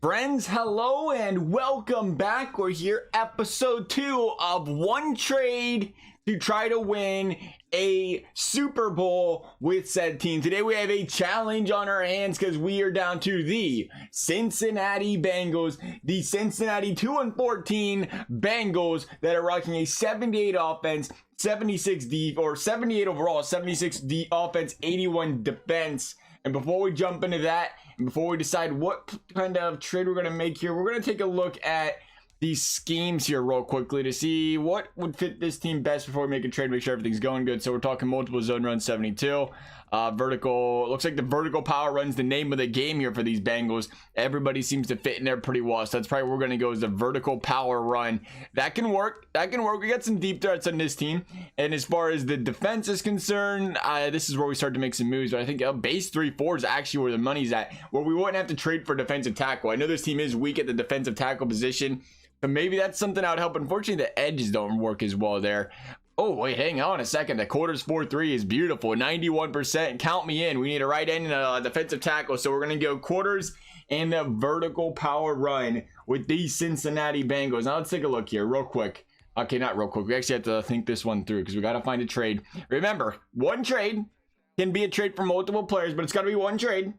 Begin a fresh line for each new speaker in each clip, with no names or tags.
Friends, hello and welcome back. We're here, episode 2 of one trade to try to win a Super Bowl with said team. Today we have a challenge on our hands because we are down to the Cincinnati Bengals, the Cincinnati 2-14 Bengals that are rocking a 78 offense, 76 or 78 overall, 76 offense, 81 defense. And before we jump into that, and before we decide what kind of trade we're going to make here, we're going to take a look at these schemes here real quickly to see what would fit this team best before we make a trade, make sure everything's going good. So we're talking multiple zone run 72, vertical. Looks like the vertical power run's the name of the game here for these Bengals. Everybody seems to fit in there pretty well. So that's probably where we're going to go, is the vertical power run. That can work. That can work. We got some deep threats on this team. And as far as the defense is concerned, this is where we start to make some moves. But I think base 3-4 is actually where the money's at, where we wouldn't have to trade for defensive tackle. I know this team is weak at the defensive tackle position, so maybe that's something I would help. Unfortunately, the edges don't work as well there. Oh, wait, hang on a second. The quarters 4-3 is beautiful. 91%. Count me in. We need a right end and a defensive tackle. So we're going to go quarters and the vertical power run with these Cincinnati Bengals. Now let's take a look here real quick. Okay, not real quick. We actually have to think this one through because we got to find a trade. Remember, one trade can be a trade for multiple players, but it's got to be one trade.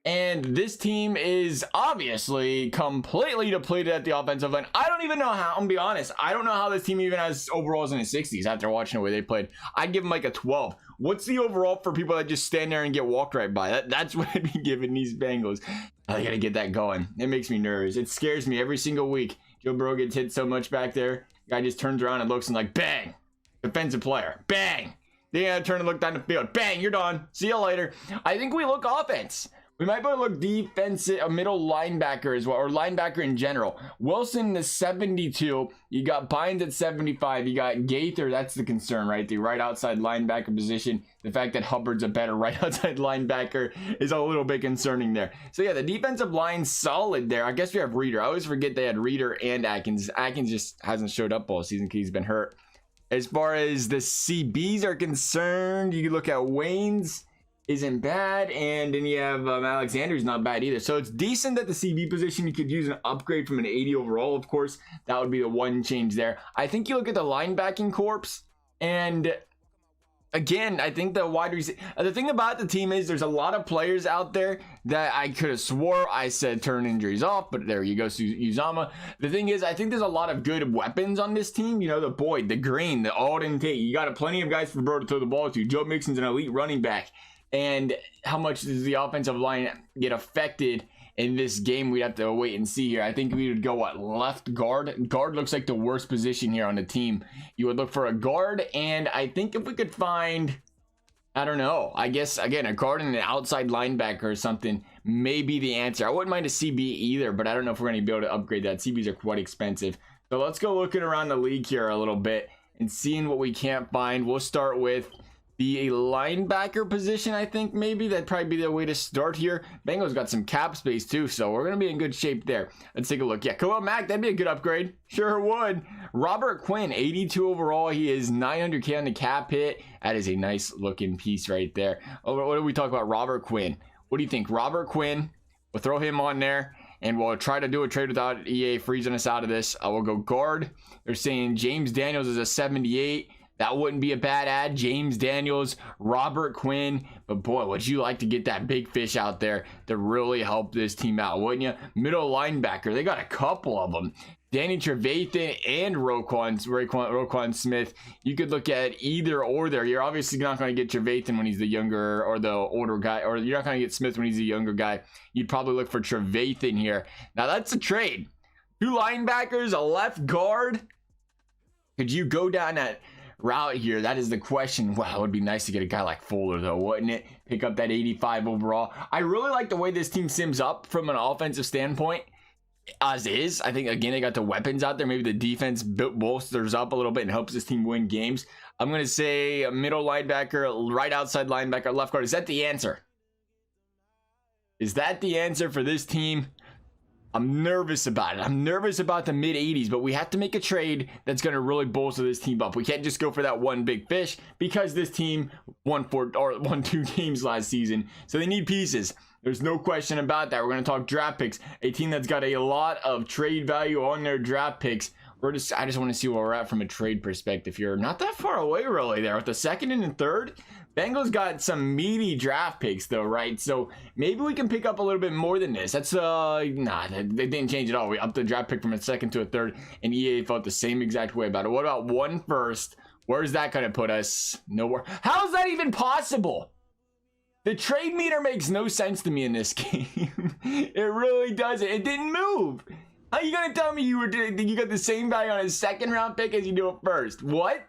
And this team is obviously completely depleted at the offensive line. I don't even know how. I'm going to be honest. I don't know how this team even has overalls in the 60s after watching the way they played. I'd give them like a 12. What's the overall for people that just stand there and get walked right by? That's what I'd be giving these Bengals. I got to get that going. It makes me nervous. It scares me every single week. Joe Burrow gets hit so much back there. Guy just turns around and looks and like, bang, defensive player, bang. Then you got to turn and look down the field. Bang, you're done. See you later. I think we look offense. We might be able to look defensive, a middle linebacker as well, or linebacker in general. Wilson is 72. You got Bynes at 75. You got Gaither. That's the concern, right? The right outside linebacker position. The fact that Hubbard's a better right outside linebacker is a little bit concerning there. So yeah, the defensive line's solid there. I guess we have Reader. I always forget they had Reader and Atkins. Atkins just hasn't showed up all season because he's been hurt. As far as the CBs are concerned, you can look at Wayne's. Isn't bad, and then you have Alexander's not bad either. So it's decent at the CB position. You could use an upgrade from an 80 overall, of course. That would be the one change there. I think you look at the linebacking corps, and again, I think the wide receiver. The thing about the team is there's a lot of players out there that I could have swore I said turn injuries off, but there you go, Uzama. The thing is, I think there's a lot of good weapons on this team. You know, the Boyd, the Green, the Alden Tate. You got plenty of guys for Burrow to throw the ball to. Joe Mixon's an elite running back. And how much does the offensive line get affected in this game? We'd have to wait and see here. I think we would go, what, left guard? Guard looks like the worst position here on the team. You would look for a guard, and I think if we could find, I don't know, I guess, again, a guard and an outside linebacker or something may be the answer. I wouldn't mind a CB either, but I don't know if we're going to be able to upgrade that. CBs are quite expensive. So let's go looking around the league here a little bit and seeing what we can't find. We'll start with the linebacker position. I think maybe that'd probably be the way to start here. Bengals got some cap space too, so we're gonna be in good shape there. Let's take a look. Yeah, Khalil Mack, that'd be a good upgrade. Sure would. Robert Quinn, 82 overall. He is 900K on the cap hit. That is a nice looking piece right there. Oh, what do we talk about? Robert Quinn. What do you think? Robert Quinn. We'll throw him on there, and we'll try to do a trade without EA freezing us out of this. I will go guard. They're saying James Daniels is a 78. That wouldn't be a bad ad. James Daniels, Robert Quinn. But boy, would you like to get that big fish out there to really help this team out, wouldn't you? Middle linebacker. They got a couple of them. Danny Trevathan and Roquan Smith. You could look at either or there. You're obviously not going to get Trevathan when he's the younger or the older guy, or you're not going to get Smith when he's the younger guy. You'd probably look for Trevathan here. Now that's a trade. 2 linebackers, a left guard. Could you go down that route here? That is the question. Wow, it would be nice to get a guy like Fuller though, wouldn't it? Pick up that 85 overall. I really like the way this team sims up from an offensive standpoint as is. I think again they got the weapons out there. Maybe the defense bolsters up a little bit and helps this team win games. I'm gonna say a middle linebacker, right outside linebacker, left guard. Is that the answer? Is that the answer for this team? I'm nervous about it. I'm nervous about the mid 80s, but we have to make a trade that's going to really bolster this team up. We can't just go for that one big fish because this team won 2 games last season. So they need pieces. There's no question about that. We're going to talk draft picks. A team that's got a lot of trade value on their draft picks. I just want to see where we're at from a trade perspective here. Not that far away really there with the second and the third. Bengals got some meaty draft picks though, right? So maybe we can pick up a little bit more than this. That's they didn't change at all. We upped the draft pick from a second to a third, and EA felt the same exact way about it. What about one first? Where's that gonna put us? Nowhere. How is that even possible? The trade meter makes no sense to me in this game. It really doesn't. It didn't move. How are you gonna tell me you got the same value on a second round pick as you do a first? What?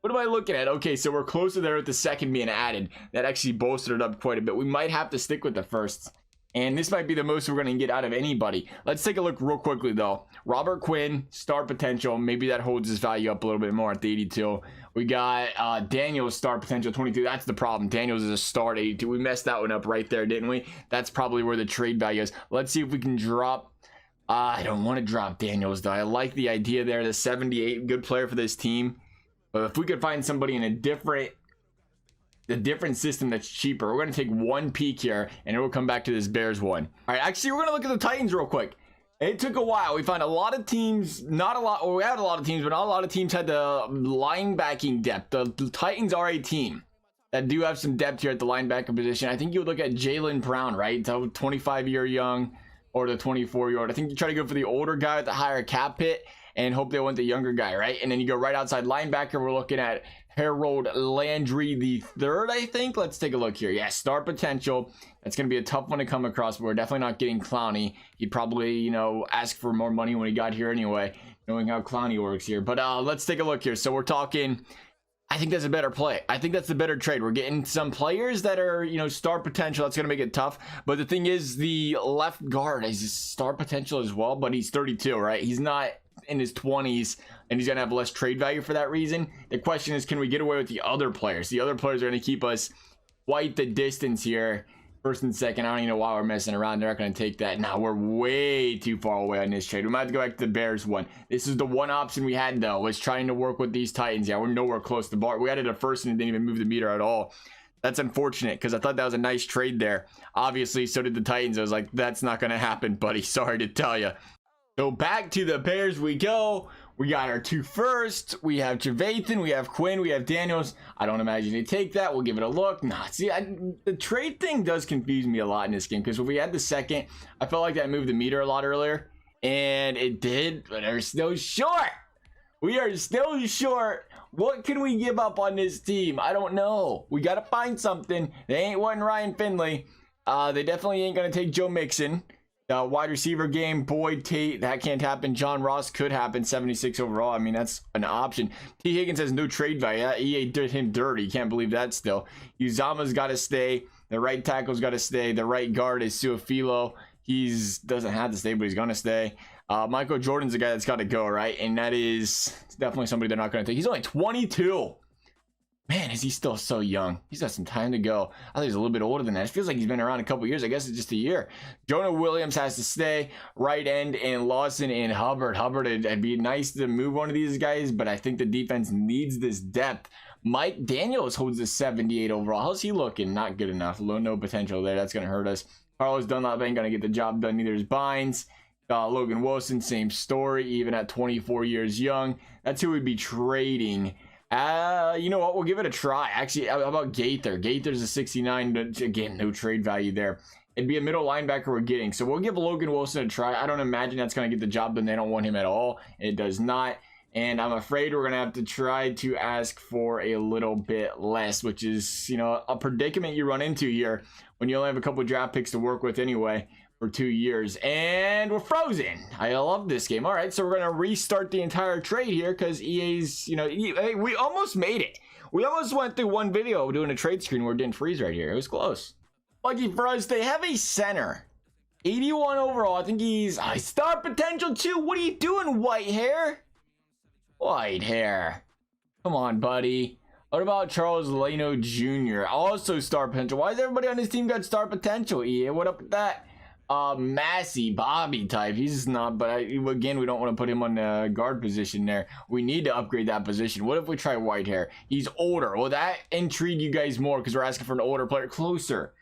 What am I looking at? Okay, so we're closer there with the second being added. That actually bolstered it up quite a bit. We might have to stick with the first. And this might be the most we're going to get out of anybody. Let's take a look real quickly, though. Robert Quinn, star potential. Maybe that holds his value up a little bit more at the 82. We got Daniel's star potential, 22. That's the problem. Daniel's is a star at 82. We messed that one up right there, didn't we? That's probably where the trade value is. Let's see if we can drop. I don't want to drop Daniel's, though. I like the idea there. The 78, good player for this team. But if we could find somebody in a different system that's cheaper, we're going to take one peek here, and it will come back to this Bears one. All right, actually, we're going to look at the Titans real quick. It took a while. We found a lot of teams, not a lot, or we had a lot of teams, but not a lot of teams had the linebacking depth. The Titans are a team that do have some depth here at the linebacker position. I think you would look at Jalen Brown, right? So 25-year young or the 24-year-old. I think you try to go for the older guy with the higher cap hit and hope they want the younger guy, right? And then you go right outside linebacker. We're looking at Harold Landry the third, I think. Let's take a look here. Yeah, star potential. That's going to be a tough one to come across, but we're definitely not getting Clowney. He'd probably, ask for more money when he got here anyway, knowing how Clowney works here. But let's take a look here. So we're talking, I think that's a better play. I think that's the better trade. We're getting some players that are, star potential. That's going to make it tough. But the thing is, the left guard is star potential as well, but he's 32, right? He's not in his 20s, and he's gonna have less trade value for that reason. The question is, can we get away with the other players? The other players are gonna keep us quite the distance here. First and second, I don't even know why we're messing around. They're not gonna take that. Now we're way too far away on this trade. We might have to go back to the Bears one. This is the one option we had though, was trying to work with these Titans. Yeah, we're nowhere close to bar. We added a first and it didn't even move the meter at all. That's unfortunate because I thought that was a nice trade there. Obviously, so did the Titans. I was like, that's not gonna happen, buddy. Sorry to tell you. So back to the Bears we go. We got our two first. We have Trevathan, we have Quinn, we have Daniels. I don't imagine they take that. We'll give it a look. Nah, see, the trade thing does confuse me a lot in this game because if we had the second, I felt like that moved the meter a lot earlier, and it did, but we're still short. We are still short. What can we give up on this team? I don't know. We got to find something. They ain't wanting Ryan Finley. They definitely ain't going to take Joe Mixon. Wide receiver game, Boyd, Tate, that can't happen. John Ross could happen, 76 overall. I mean, that's an option. T. Higgins has no trade value. EA did him dirty. Can't believe that still. Uzama's got to stay. The right tackle's got to stay. The right guard is Suafilo. He's doesn't have to stay, but he's going to stay. Michael Jordan's the guy that's got to go, right? And that is definitely somebody they're not going to take. He's only 22. Man, is he still so young? He's got some time to go. I think he's a little bit older than that. It feels like he's been around a couple years. I guess it's just a year. Jonah Williams has to stay. Right end and Lawson and Hubbard. Hubbard, it'd be nice to move one of these guys, but I think the defense needs this depth. Mike Daniels holds a 78 overall. How's he looking? Not good enough. No potential there. That's going to hurt us. Carlos Dunlap ain't going to get the job done. Neither is Bynes. Logan Wilson, same story, even at 24 years young. That's who we'd be trading. You know what? We'll give it a try. Actually, how about Gaither? Gaither's a 69, but again, no trade value there. It'd be a middle linebacker we're getting. So we'll give Logan Wilson a try. I don't imagine that's going to get the job done. They don't want him at all. It does not. And I'm afraid we're going to have to try to ask for a little bit less, which is, a predicament you run into here when you only have a couple of draft picks to work with anyway for 2 years. And we're frozen. I love this game. All right, so we're going to restart the entire trade here because EA's, hey, we almost made it. We almost went through one video doing a trade screen where it didn't freeze right here. It was close. Lucky for us, they have a center. 81 overall. I think he's star potential too. What are you doing, white hair? White hair. Come on, buddy. What about Charles Leno Jr.? Also star potential. Why is everybody on this team got star potential, EA? What up with that? Massey, Bobby type. He's not, but again, we don't want to put him on the guard position there. We need to upgrade that position. What if we try white hair? He's older. Will that intrigue you guys more because we're asking for an older player? Closer.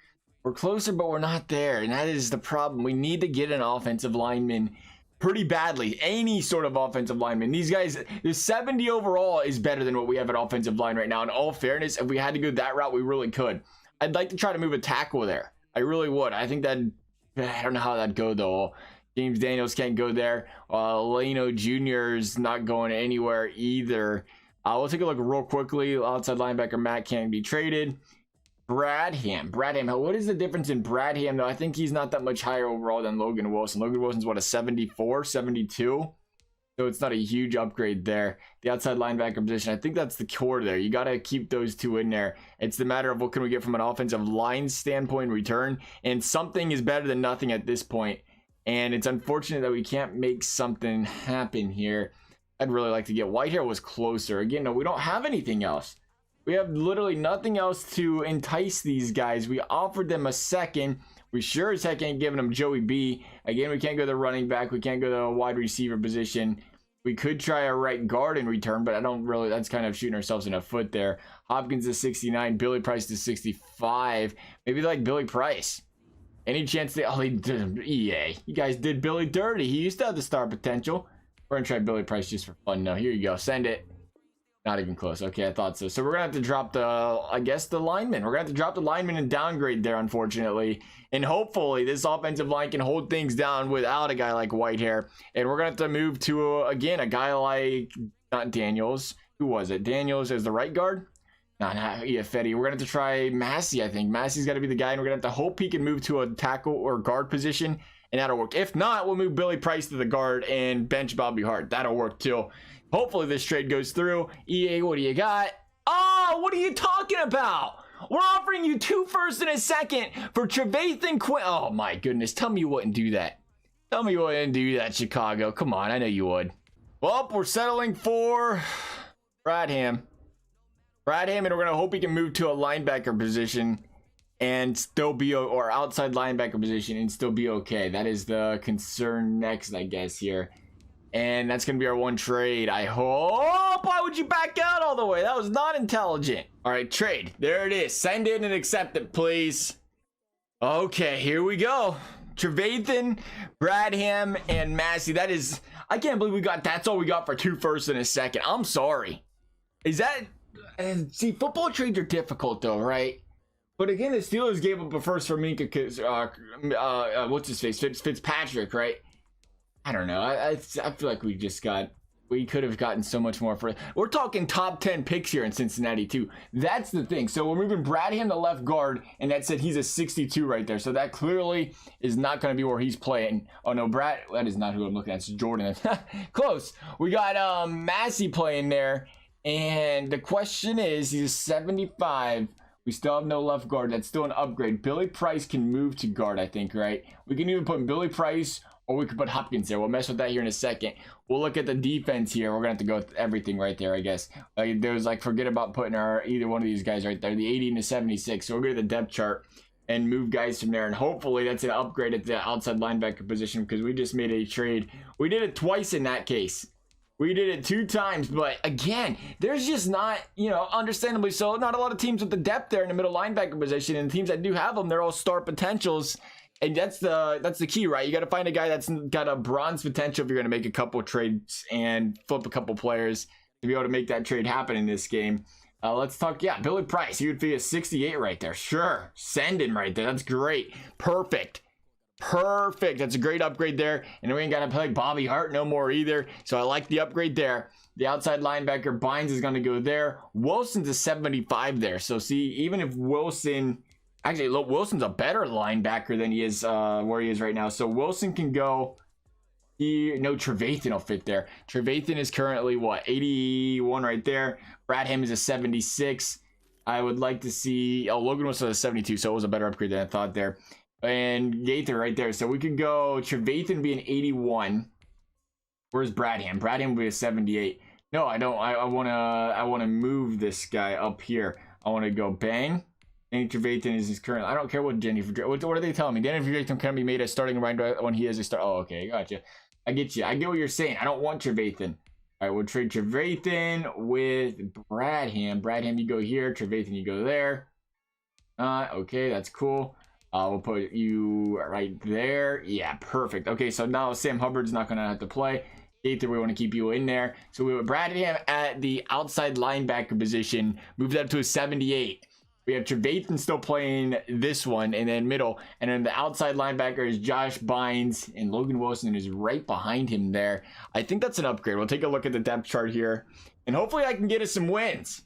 We're closer, but we're not there, and that is the problem. We need to get an offensive lineman pretty badly. Any sort of offensive lineman. These guys, the 70 overall is better than what we have at offensive line right now. In all fairness, if we had to go that route, we really could. I'd like to try to move a tackle there. I really would. I think that, I don't know how that'd go though. James Daniels can't go there. Leno Jr. is not going anywhere either. We'll take a look real quickly. Outside linebacker Matt can't be traded. Bradham. What is the difference in Bradham though? I think he's not that much higher overall than Logan Wilson. Logan Wilson's what, a 74, 72? So it's not a huge upgrade there. The outside linebacker position, I think that's the core there. You got to keep those two in there. It's the matter of what can we get from an offensive line standpoint return. And something is better than nothing at this point. And it's unfortunate that we can't make something happen here. I'd really like to get Whitehair was closer. Again, no, we don't have anything else. We have literally nothing else to entice these guys. We offered them a second. We sure as heck ain't giving them Joey B. Again, we can't go the running back. We can't go the wide receiver position. We could try a right guard in return, but I don't really, that's kind of shooting ourselves in the foot there. Hopkins is 69, Billy Price is 65. Maybe like Billy Price. Any chance they, oh, EA. You guys did Billy dirty. He used to have the star potential. We're going to try Billy Price just for fun. No, here you go. Send it. Not even close. Okay, I thought so. So we're going to have to drop the, I guess, the lineman. We're going to have to drop the lineman and downgrade there, unfortunately. And hopefully this offensive line can hold things down without a guy like Whitehair. And we're going to have to move to, again, a guy like, not Daniels. Who was it? Daniels as the right guard? Not Iafetti. We're going to have to try Massey, I think. Massey's got to be the guy, and we're going to have to hope he can move to a tackle or guard position, and that'll work. If not, we'll move Billy Price to the guard and bench Bobby Hart. That'll work too. Hopefully this trade goes through. EA, what do you got? Oh, what are you talking about? We're offering you 2 firsts and a second for Trevathan Quinn. Oh my goodness. Tell me you wouldn't do that. Tell me you wouldn't do that, Chicago. Come on, I know you would. Well, we're settling for Bradham. And we're going to hope he can move to a linebacker position and still be, or outside linebacker position and still be okay. That is the concern next, I guess, here. And that's going to be our one trade. I hope. Why would you back out all the way? That was not intelligent. All right, trade. There it is. Send in and accept it, please. Okay, here we go. Trevathan, Bradham, and Massey. That is, I can't believe we got, that's all we got for 2 firsts and a second. I'm sorry. Is that, see, football trades are difficult though, right? But again, the Steelers gave up a first for Minka, what's his face? Fitzpatrick, right? I don't know. I feel like we could have gotten so much more for it. We're talking top 10 picks here in Cincinnati too. That's the thing. So we're moving Bradham to left guard, and that said he's a 62 right there. So that clearly is not going to be where he's playing. Oh no, that is not who I'm looking at. It's Jordan. Close. We got Massey playing there, and the question is, he's a 75. We still have no left guard. That's still an upgrade. Billy Price can move to guard, I think, right? We can even put Billy Price, or we could put Hopkins there. We'll mess with that here in a second. We'll look at the defense here. We're going to have to go with everything right there, I guess. There's like, forget about putting either one of these guys right there. The 80 and the 76. So we'll go to the depth chart and move guys from there. And hopefully that's an upgrade at the outside linebacker position, because we just made a trade. We did it twice in that case. We did it 2 times, but again, there's just not, understandably so, not a lot of teams with the depth there in the middle linebacker position, and the teams that do have them, they're all star potentials, and that's the key, right? You got to find a guy that's got a bronze potential if you're going to make a couple trades and flip a couple players to be able to make that trade happen in this game. Let's talk, Billy Price. He would be a 68 right there. Sure, send him right there. That's great. Perfect. That's a great upgrade there. And we ain't got to play Bobby Hart no more either. So I like the upgrade there. The outside linebacker, Bynes, is going to go there. Wilson's a 75 there. So see, even if Wilson, actually, look, Wilson's a better linebacker than he is where he is right now. So Wilson can go. No, Trevathan will fit there. Trevathan is currently what, 81 right there. Bradham is a 76. I would like to see, Logan was a 72, so it was a better upgrade than I thought there. And Gaither right there. So we could go Trevathan be an 81. Where's Bradham? Bradham would be a 78. No, I don't. I wanna move this guy up here. I want to go bang. Danny Trevathan is his current. I don't care what Danny. What are they telling me? Danny Trevathan can be made a starting right when he is a start. Oh, okay, gotcha. I get you. I get what you're saying. I don't want Trevathan. All right, we'll trade Trevathan with Bradham. Bradham, you go here. Trevathan, you go there. Okay, that's cool. We'll put you right there. Yeah, perfect. Okay, so now Sam Hubbard's not going to have to play. Gaither, we want to keep you in there. So we would Bradham at the outside linebacker position, moved up to a 78. We have Trevathan still playing this one, and then middle. And then the outside linebacker is Josh Bynes, and Logan Wilson is right behind him there. I think that's an upgrade. We'll take a look at the depth chart here, and hopefully I can get us some wins.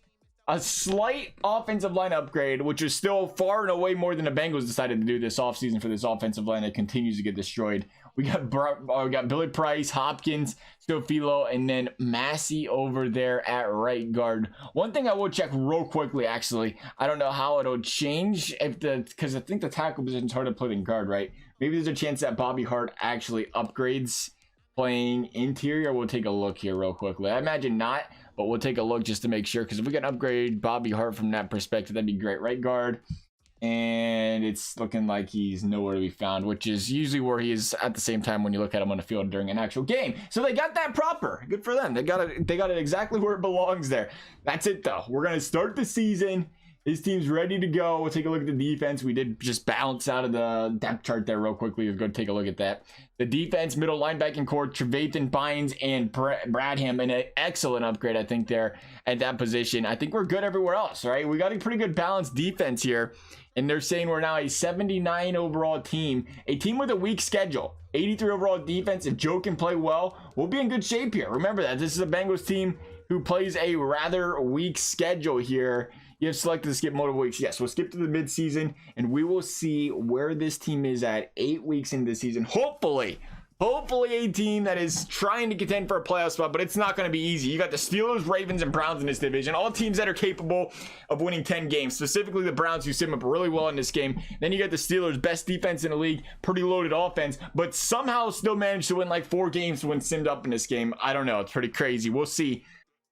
A slight offensive line upgrade, which is still far and away more than the Bengals decided to do this offseason for this offensive line that continues to get destroyed. We got Billy Price, Hopkins, Stofilo, and then Massey over there at right guard. One thing I will check real quickly, actually, I don't know how it'll change because I think the tackle position is hard to put in guard, right? Maybe there's a chance that Bobby Hart actually upgrades playing interior. We'll take a look here real quickly. I imagine not, but we'll take a look just to make sure, because if we can upgrade Bobby Hart from that perspective, that'd be great. Right guard, and it's looking like he's nowhere to be found, which is usually where he is at the same time when you look at him on the field during an actual game. So they got that proper. Good for them. They got it exactly where it belongs there. That's it though. We're gonna start the season. This team's ready to go. We'll take a look at the defense. We did just bounce out of the depth chart there real quickly. We'll go take a look at that. The defense, middle linebacking core, Trevathan, Bynes, and Bradham, and an excellent upgrade, I think, there at that position. I think we're good everywhere else, right? We got a pretty good balanced defense here, and they're saying we're now a 79 overall team, a team with a weak schedule. 83 overall defense. If Joe can play well, we'll be in good shape here. Remember that. This is a Bengals team who plays a rather weak schedule here. You have selected to skip multiple weeks. Yes, we'll skip to the midseason, and we will see where this team is at 8 weeks into the season. Hopefully a team that is trying to contend for a playoff spot, but it's not going to be easy. You got the Steelers, Ravens, and Browns in this division, all teams that are capable of winning 10 games, specifically the Browns, who sim up really well in this game. Then you got the Steelers, best defense in the league, pretty loaded offense, but somehow still managed to win like 4 games when simmed up in this game. I don't know. It's pretty crazy. We'll see.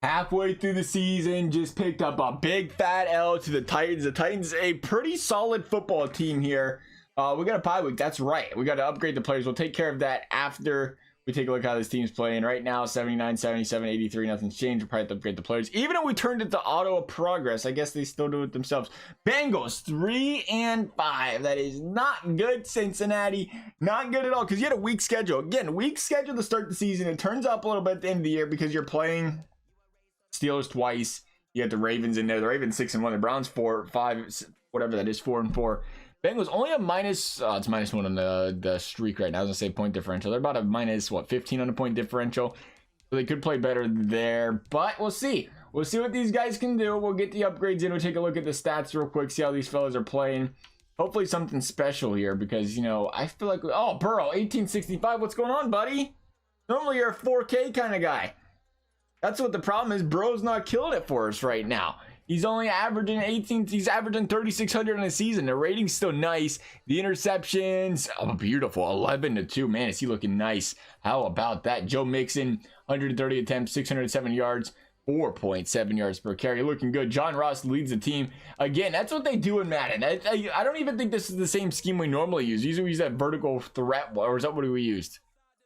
Halfway through the season, just picked up a big fat L to the Titans. The Titans, a pretty solid football team here. We got a bye week. That's right. We got to upgrade the players. We'll take care of that after we take a look at how this team's playing. Right now, 79, 77, 83. Nothing's changed. We'll probably have to upgrade the players. Even though we turned it to auto progress, I guess they still do it themselves. Bengals, 3-5. That is not good, Cincinnati. Not good at all, because you had a weak schedule. Again, weak schedule to start the season. It turns up a little bit at the end of the year because you're playing Steelers twice. You got the Ravens in there. The Ravens 6-1. The Browns 4-5, whatever that is, 4-4. Bengals only a minus. It's -1 on the streak right now. I was gonna say point differential. They're about a minus 15 on the point differential. So they could play better there, but we'll see. We'll see what these guys can do. We'll get the upgrades in. We'll take a look at the stats real quick. See how these fellas are playing. Hopefully something special here, because I feel like Burrow 1865. What's going on, buddy? Normally you're a 4K kind of guy. That's what the problem is. Bro's not killing it for us right now. He's only averaging 18. He's averaging 3,600 in a season. The rating's still nice. The interceptions, beautiful. 11-2. Man, is he looking nice. How about that? Joe Mixon, 130 attempts, 607 yards, 4.7 yards per carry. Looking good. John Ross leads the team. Again, that's what they do in Madden. I don't even think this is the same scheme we normally use. Usually we use that vertical threat, or is that what we used?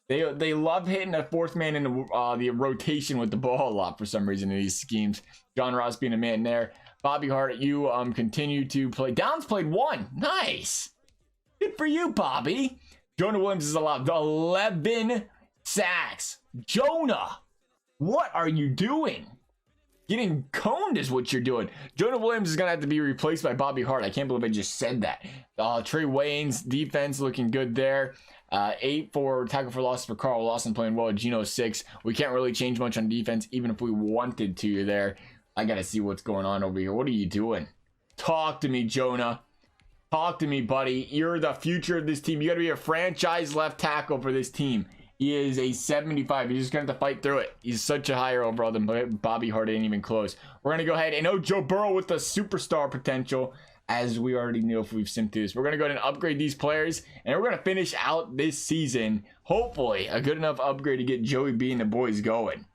They love hitting a fourth man in the rotation with the ball a lot for some reason in these schemes. John Ross being a man there. Bobby Hart, you continue to play. Downs played 1. Nice. Good for you, Bobby. Jonah Williams is allowed 11 sacks. Jonah, what are you doing? Getting coned is what you're doing. Jonah Williams is going to have to be replaced by Bobby Hart. I can't believe I just said that. Trey Wayne's defense looking good there. 8 for tackle for loss for Carl Lawson, playing well. Geno 6. We can't really change much on defense, even if we wanted to there. I got to see what's going on over here. What are you doing? Talk to me, Jonah. Talk to me, buddy. You're the future of this team. You got to be a franchise left tackle for this team. He is a 75. He's just going to have to fight through it. He's such a higher overall than Bobby Hart. Ain't even close. We're going to go ahead and Joe Burrow with the superstar potential, as we already knew if we've simmed through this. We're going to go ahead and upgrade these players, and we're going to finish out this season, hopefully, a good enough upgrade to get Joey B and the boys going.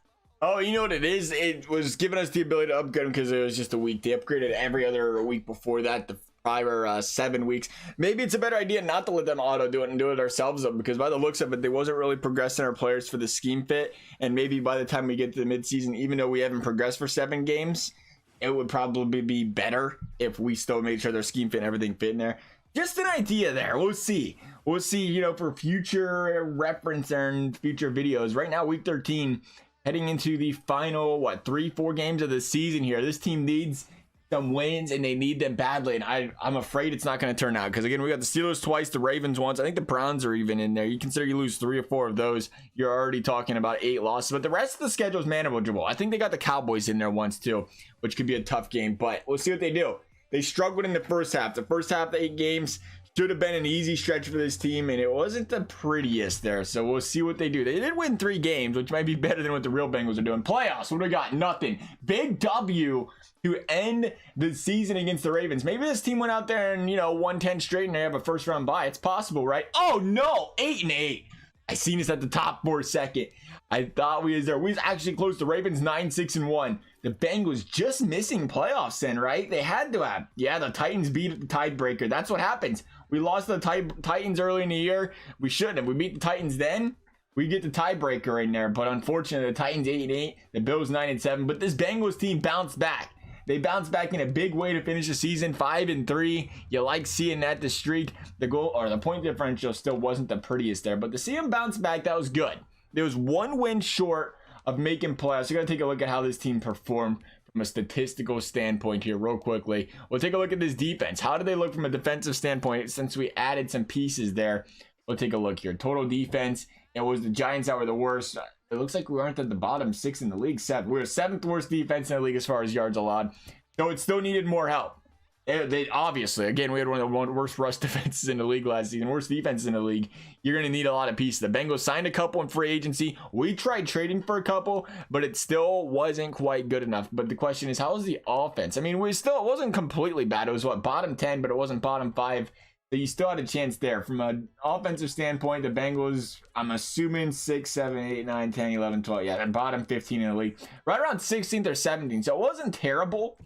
Oh, you know what it is? It was giving us the ability to upgrade them because it was just a week. They upgraded every other week before that, the prior 7 weeks. Maybe it's a better idea not to let them auto do it and do it ourselves, though, because by the looks of it, they wasn't really progressing our players for the scheme fit. And maybe by the time we get to the midseason, even though we haven't progressed for 7 games, it would probably be better if we still made sure their scheme fit and everything fit in there. just an idea there. We'll see. We'll see, you know, for future reference and future videos. Right now, week 13, heading into the final, 3-4 games of the season here. This team needs some wins, and they need them badly. And I'm afraid it's not going to turn out, because again, we got the Steelers twice, the Ravens once. I think the Browns are even in there. You consider you lose 3 or 4 of those, you're already talking about 8 losses. But the rest of the schedule is manageable. I think they got the Cowboys in there once too, which could be a tough game. But we'll see what they do. They struggled in the first half. The first half of the 8 games should have been an easy stretch for this team, and it wasn't the prettiest there. So we'll see what they do. They did win 3 games, which might be better than what the real Bengals are doing. Playoffs, what do we got? Nothing. Big W to end the season against the Ravens. Maybe this team went out there and, you know, won 10 straight and they have a first round bye. It's possible, right? Oh no, 8-8. I seen this at the top for a second. I thought we was there. We was actually close to Ravens 9-6-1. The Bengals just missing playoffs then, right? They had to have. Yeah, the Titans beat the tiebreaker. That's what happens. We lost to the Titans early in the year. We shouldn't have. We beat the Titans then. We get the tiebreaker in there. But unfortunately, the Titans 8-8. The Bills 9-7. But this Bengals team bounced back. They bounced back in a big way to finish the season, 5-3. You like seeing that. The streak, the goal, or the point differential still wasn't the prettiest there. But to see them bounce back, that was good. There was 1 win short of making playoffs. You got to take a look at how this team performed from a statistical standpoint here real quickly. We'll take a look at this defense. How do they look from a defensive standpoint since we added some pieces there? We'll take a look here. Total defense, it was the Giants that were the worst. It looks like we aren't at the bottom 6 in the league. 7. We're the 7th worst defense in the league as far as yards allowed. So it still needed more help. They obviously, again, we had one of the worst rush defenses in the league last season, worst defenses in the league. You're going to need a lot of pieces. The Bengals signed a couple in free agency. We tried trading for a couple, but it still wasn't quite good enough. But the question is, how is the offense? I mean, it wasn't completely bad. It was bottom 10, but it wasn't bottom 5. So you still had a chance there. From an offensive standpoint, the Bengals, I'm assuming 6, 7, 8, 9, 10, 11, 12. Yeah, they're bottom 15 in the league. Right around 16th or 17th. So it wasn't terrible.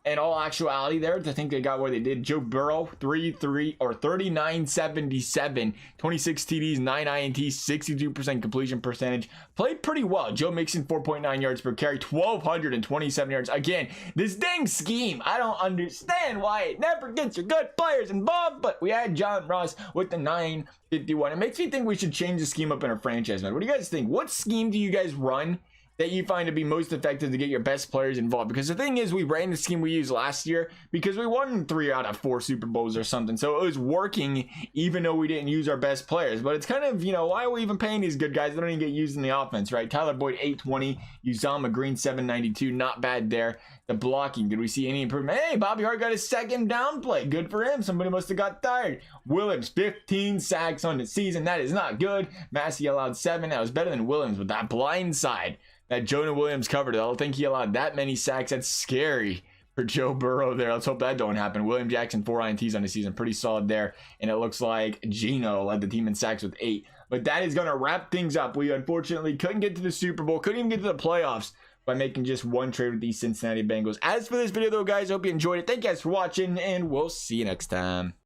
In all actuality there, to think they got where they did. Joe Burrow, 39-77, 26 TDs, 9 INTs, 62% completion percentage. Played pretty well. Joe Mixon, 4.9 yards per carry, 1,227 yards. Again, this dang scheme, I don't understand why it never gets your good players involved, but we had John Ross with the 951. It makes me think we should change the scheme up in our franchise, man. What do you guys think? What scheme do you guys run that you find to be most effective to get your best players involved? Because the thing is, we ran the scheme we used last year because we won 3 out of 4 Super Bowls or something. So it was working even though we didn't use our best players. But it's kind of, you know, why are we even paying these good guys? They don't even get used in the offense, right? Tyler Boyd, 820. Uzama Green, 792. Not bad there. The blocking, did we see any improvement? Hey, Bobby Hart got his 2nd down play. Good for him. Somebody must have got tired. Williams, 15 sacks on the season. That is not good. Massey allowed 7. That was better than Williams with that blind side that Jonah Williams covered. I don't think he allowed that many sacks. That's scary for Joe Burrow there. Let's hope that don't happen. William Jackson, 4 INTs on the season. Pretty solid there. And it looks like Geno led the team in sacks with 8. But that is going to wrap things up. We unfortunately couldn't get to the Super Bowl. Couldn't even get to the playoffs by making just 1 trade with the Cincinnati Bengals. As for this video, though, guys, I hope you enjoyed it. Thank you guys for watching, and we'll see you next time.